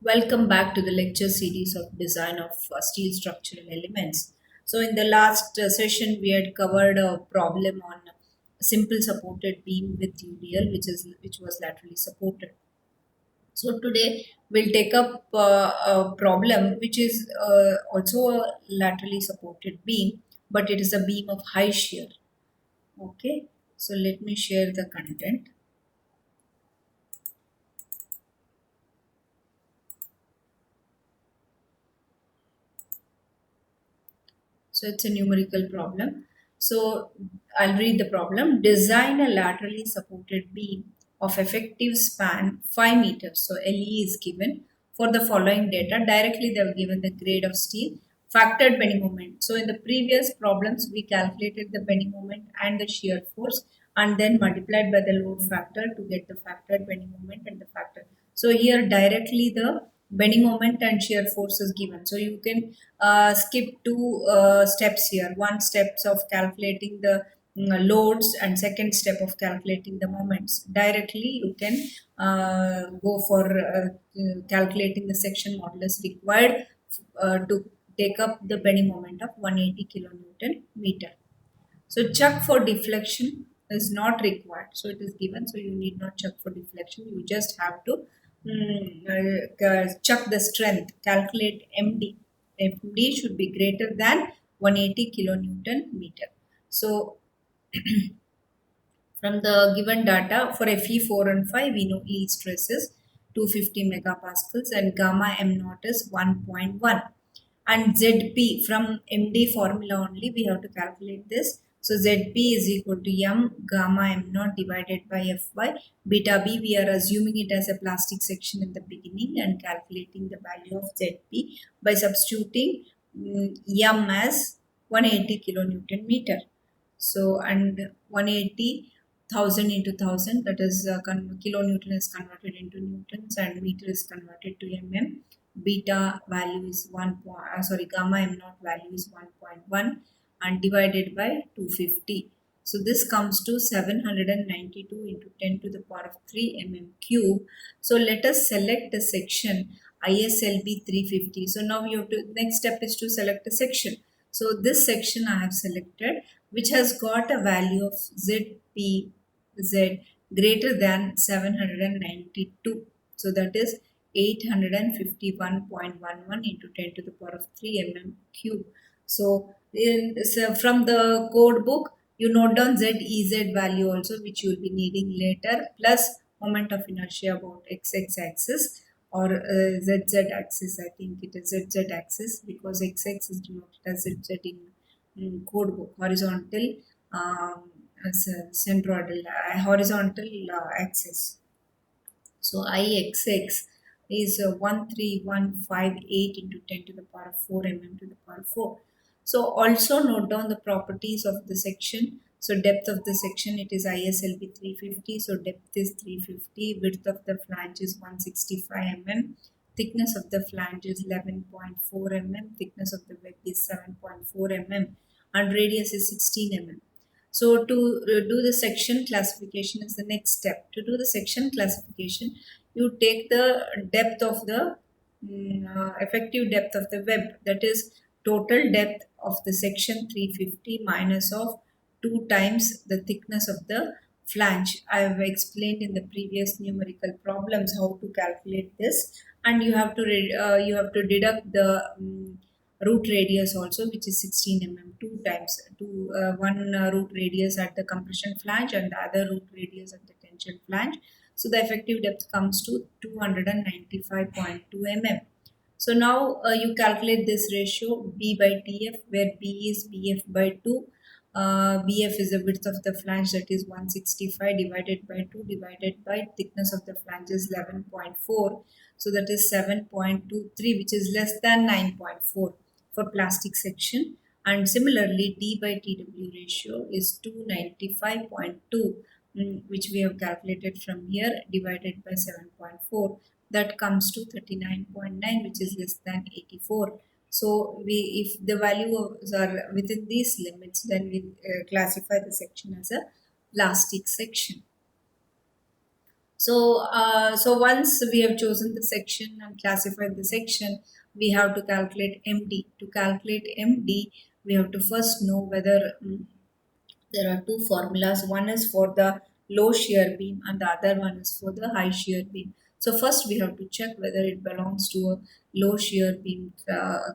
Welcome back to the lecture series of design of steel structural elements. So, in the last session, we had covered a problem on simple supported beam with UDL, which was laterally supported. So, today we'll take up a problem which is also a laterally supported beam, but it is a beam of high shear. Okay, so let me share the content. So it's a numerical problem. So I'll read the problem. Design a laterally supported beam of effective span 5 meters. So LE is given for the following data. Directly they have given the grade of steel, factored bending moment. So in the previous problems, we calculated the bending moment and the shear force and then multiplied by the load factor to get the factored bending moment and the factor. So here directly the bending moment and shear force is given. So you can skip two steps here. One steps of calculating the loads and second step of calculating the moments. Directly you can go for calculating the section modulus required to take up the bending moment of 180 kilonewton meter. So check for deflection is not required. So it is given. So you need not check for deflection. You just have to check the strength. Calculate MD. MD should be greater than 180 kilonewton meter. So from the given data for Fe4 and 5, we know yield stress is 250 megapascals and gamma m naught is 1.1. And ZP from MD formula only, we have to calculate this. So ZP is equal to M gamma m naught divided by Fy. Beta B, we are assuming it as a plastic section in the beginning and calculating the value of ZP by substituting M as 180 kilonewton meter. So, and 180,000 into 1000, that is kilonewton is converted into newtons and meter is converted to mm. Beta value is gamma m naught value is 1.1 and divided by 250. So this comes to 792 into 10 to the power of 3 mm cube. So let us select the section ISLB 350. So now you have to, next step is to select a section. So this section I have selected, which has got a value of ZPZ greater than 792. So that is 851.11 into 10 to the power of 3 mm cube. So, from the code book, you note down ZEZ value also, which you will be needing later, plus moment of inertia about XX axis or ZZ axis. I think it is ZZ axis because XX is denoted as ZZ in code book. Horizontal centroidal horizontal axis. So Ixx is 13158 into 10 to the power of 4 mm to the power of 4. So also note down the properties of the section. So depth of the section, it is ISLB 350. So depth is 350. Width of the flange is 165 mm. Thickness of the flange is 11.4 mm. Thickness of the web is 7.4 mm. And radius is 16 mm. So to do the section classification is the next step. To do the section classification, you take the depth of the effective depth of the web, that is total depth of the section 350 minus of 2 times the thickness of the flange. I have explained in the previous numerical problems how to calculate this, and you have to deduct the root radius also, which is 16 mm, 2 times one root radius at the compression flange and the other root radius at the tension flange. So the effective depth comes to 295.2 mm. So now you calculate this ratio B by TF, where B is BF by 2. BF is the width of the flange, that is 165 divided by 2 divided by thickness of the flange is 11.4. So that is 7.23, which is less than 9.4 for plastic section. And similarly, D by TW ratio is 295.2, which we have calculated from here, divided by 7.4. That comes to 39.9, which is less than 84. So if the values are within these limits, then we classify the section as a plastic section. So once we have chosen the section and classified the section, we have to calculate MD. To calculate MD, we have to first know whether there are two formulas. One is for the low shear beam and the other one is for the high shear beam. So first we have to check whether it belongs to a low shear beam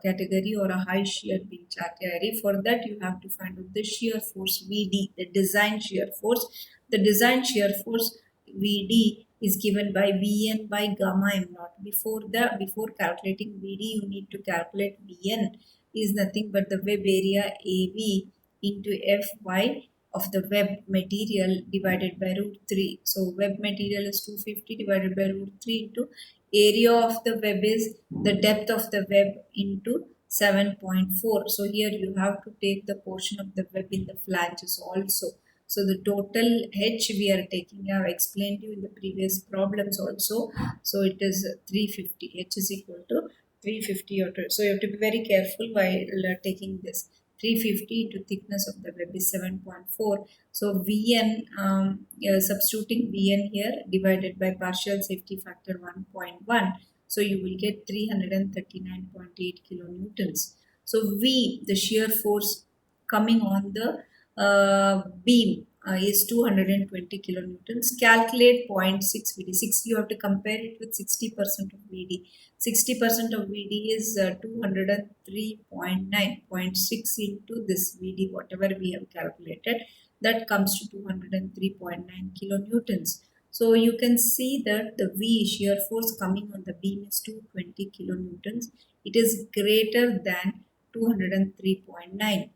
category or a high shear beam category. For that you have to find out the shear force VD, the design shear force. The design shear force VD is given by Vn by gamma m naught. Before calculating VD, you need to calculate Vn is nothing but the web area AV into Fy of the web material divided by root 3. So web material is 250 divided by root 3 into area of the web is the depth of the web into 7.4. So here you have to take the portion of the web in the flanges also. So the total H we are taking, I have explained you in the previous problems also. So it is 350. H is equal to 350. So you have to be very careful while taking this. 350 into thickness of the web is 7.4. So Vn, substituting Vn here divided by partial safety factor 1.1. So you will get 339.8 kilonewtons. So V, the shear force coming on the beam is 220 kilonewtons. Calculate 0.6 VD. 6, you have to compare it with 60% of VD. 60% of VD is 203.9. 0.6 into this VD, whatever we have calculated, that comes to 203.9 kilonewtons. So you can see that the V shear force coming on the beam is 220 kilonewtons. It is greater than 203.9.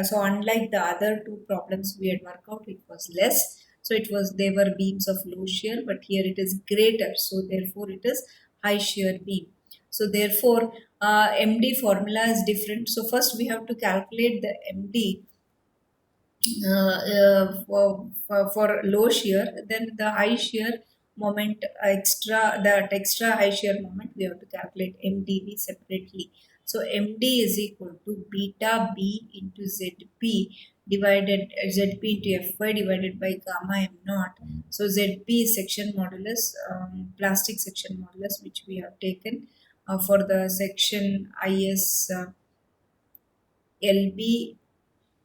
So unlike the other two problems we had worked out, it was less. So they were beams of low shear, but here it is greater. So therefore it is high shear beam. So therefore MD formula is different. So first we have to calculate the MD for low shear. Then the high shear moment that extra high shear moment we have to calculate MDV separately. So MD is equal to beta B into ZP divided ZP into Fy divided by gamma m naught. So ZP is section modulus, plastic section modulus, which we have taken for the section IS LB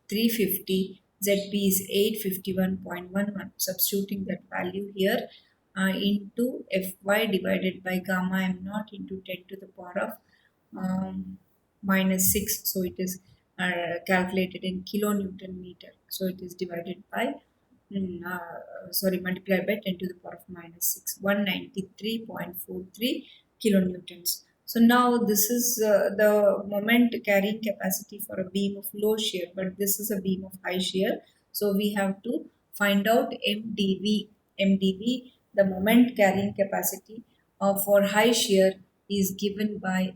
350, ZP is 851.11. Substituting that value here into Fy divided by gamma m naught into 10 to the power of minus 6. So it is calculated in kilonewton meter. So it is divided by multiplied by 10 to the power of minus 6, 193.43 kilonewtons. So now this is the moment carrying capacity for a beam of low shear, but this is a beam of high shear. So we have to find out MDV. MDV, the moment carrying capacity for high shear is given by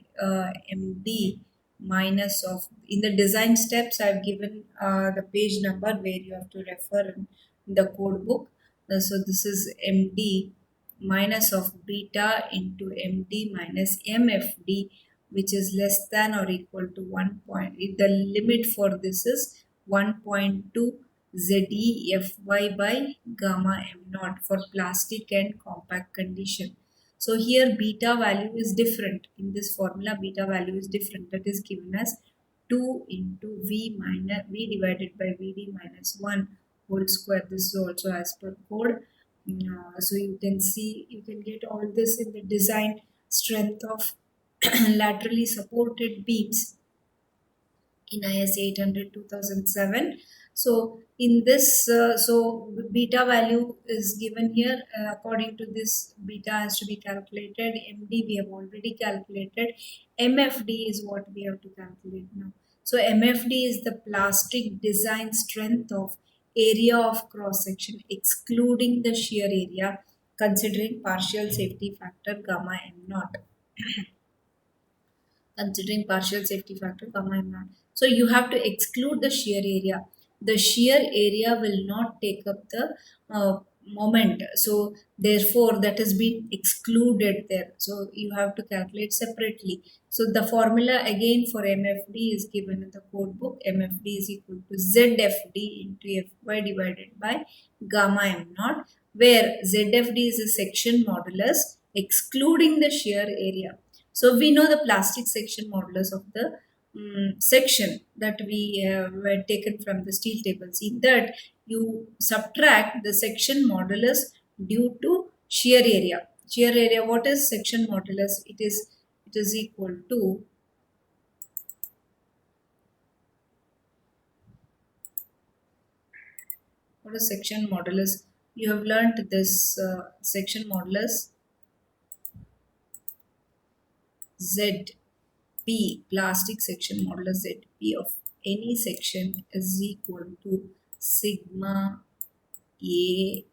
MD minus of, in the design steps I've given the page number where you have to refer in the code book. So this is MD minus of beta into MD minus MFD, which is less than or equal to 1 point. The limit for this is 1.2 ZeFy by gamma m naught for plastic and compact condition. So here beta value is different. In this formula, beta value is different. That is given as 2 into V divided by Vd minus 1 whole square. This is also as per code. So you can see, you can get all this in the design strength of laterally supported beams in IS 800 2007. So in this, so beta value is given here. According to this, beta has to be calculated. MD we have already calculated. MFD is what we have to calculate now. So MFD is the plastic design strength of area of cross section excluding the shear area, considering partial safety factor gamma m naught. Considering partial safety factor gamma m naught. So you have to exclude the shear area. The shear area will not take up the moment. So therefore that has been excluded there. So you have to calculate separately. So the formula again for MFD is given in the code book. MFD is equal to ZFD into Fy divided by gamma m naught, where ZFD is a section modulus excluding the shear area. So we know the plastic section modulus of the section that we were taken from the steel tables. In that, you subtract the section modulus due to shear area. Shear area, what is section modulus? It is equal to what is section modulus? You have learnt this section modulus ZP, plastic section modulus ZP of any section is equal to sigma A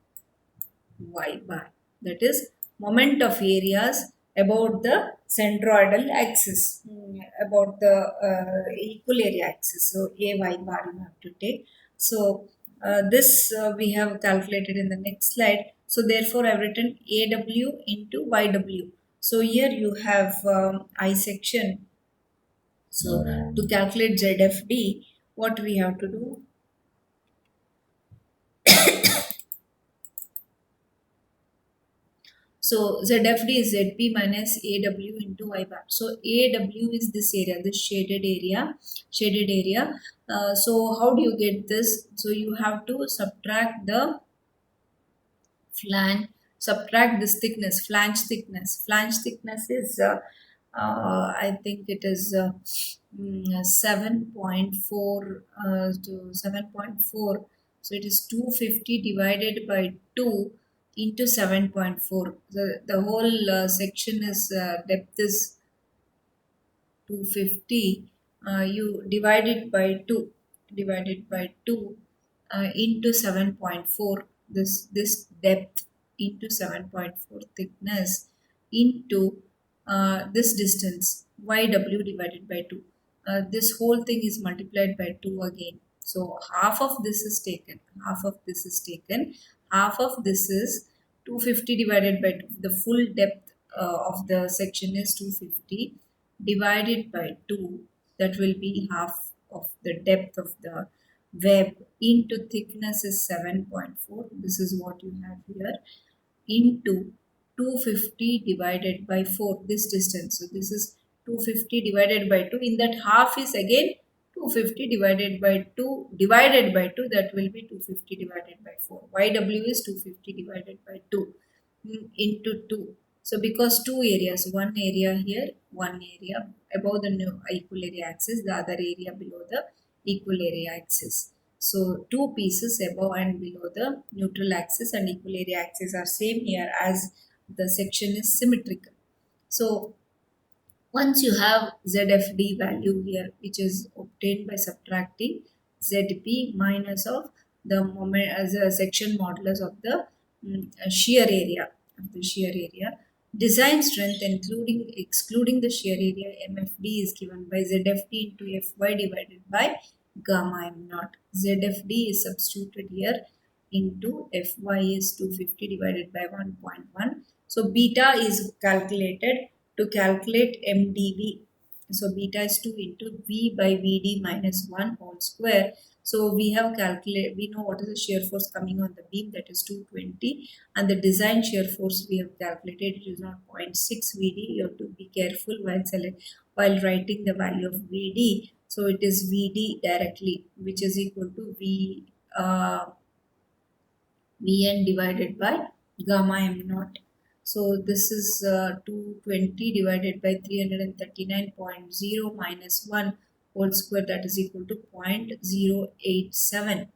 y bar. That is moment of areas about the centroidal axis, about the equal area axis. So A y bar you have to take. So this we have calculated in the next slide. So therefore I've written AW into YW. So here you have I section. So to calculate ZFD, what we have to do? So ZFD is ZP minus AW into Y bar. So AW is this area, this shaded area. So how do you get this? So you have to subtract the subtract this thickness, flange thickness. Flange thickness is, I think it is 7.4 to 7.4. So it is 250 divided by 2 into 7.4. The whole section is depth is 250. You divide it by 2, into 7.4. This depth into 7.4 thickness into this distance YW divided by 2. This whole thing is multiplied by 2 again. So half of this is taken. Half of this is 250 divided by 2. The full depth of the section is 250 divided by 2. That will be half of the depth of the web into thickness is 7.4. This is what you have here, into 250 divided by 4, this distance. So this is 250 divided by 2. In that half is again 250 divided by 2 that will be 250 divided by 4. YW is 250 divided by 2 into 2. So because two areas, one area here, one area above the equal area axis, the other area below the equal area axis. So two pieces above and below the neutral axis and equal area axis are same here as the section is symmetrical. So once you have ZFD value here, which is obtained by subtracting ZP minus of the moment as a section modulus of the shear area, design strength including excluding the shear area MFD is given by ZFD into Fy divided by gamma m naught. ZFD is substituted here into Fy is 250 divided by 1.1. So beta is calculated to calculate MdV. So beta is 2 into V by Vd minus 1 whole square. So we have calculated, we know what is the shear force coming on the beam, that is 220, and the design shear force we have calculated, it is not 0.6 Vd. You have to be careful while writing the value of Vd. So it is Vd directly, which is equal to Vn divided by gamma m naught. So this is 220 divided by 339.0 minus 1 whole square, that is equal to 0.087.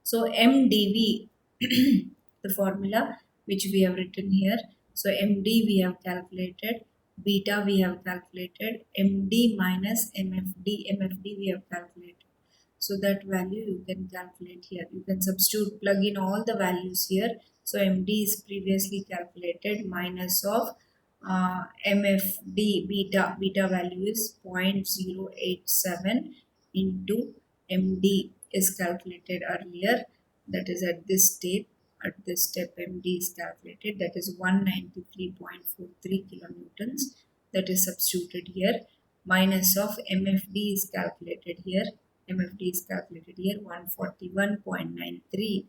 So MdV, the formula which we have written here. So MD we have calculated, beta we have calculated, MD minus MFD we have calculated. So that value you can calculate here. You can substitute, plug in all the values here. So MD is previously calculated minus of MFD beta value is 0.087 into MD is calculated earlier, that is at this step MD is calculated, that is 193.43 kilonewtons, that is substituted here, minus of MFD is calculated here 141.93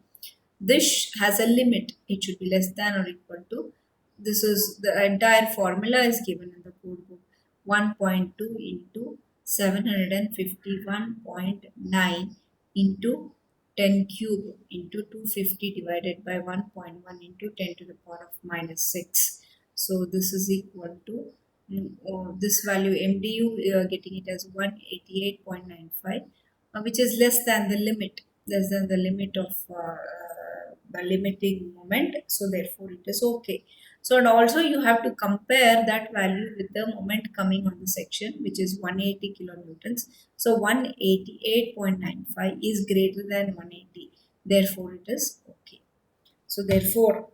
This has a limit. It should be less than or equal to. This is the entire formula is given in the code book. 1.2 into 751.9 into 10 cube into 250 divided by 1.1 into 10 to the power of minus 6. So this is equal to this value MDU, we are getting it as 188.95, which is less than the limit of the limiting moment. So therefore it is okay. So and also you have to compare that value with the moment coming on the section, which is 180 kilonewtons. So 188.95 is greater than 180. Therefore it is okay. So therefore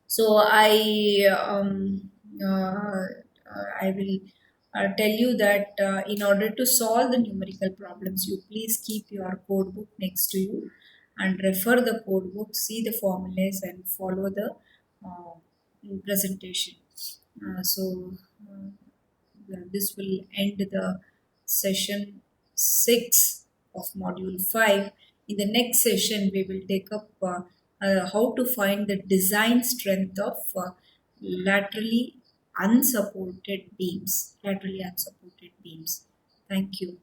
so I will tell you that in order to solve the numerical problems, you please keep your code book next to you and refer the code book, see the formulas, and follow the uh, presentation. So this will end the session 6 of module 5. In the next session, we will take up how to find the design strength of laterally unsupported beams. Laterally unsupported beams. Thank you.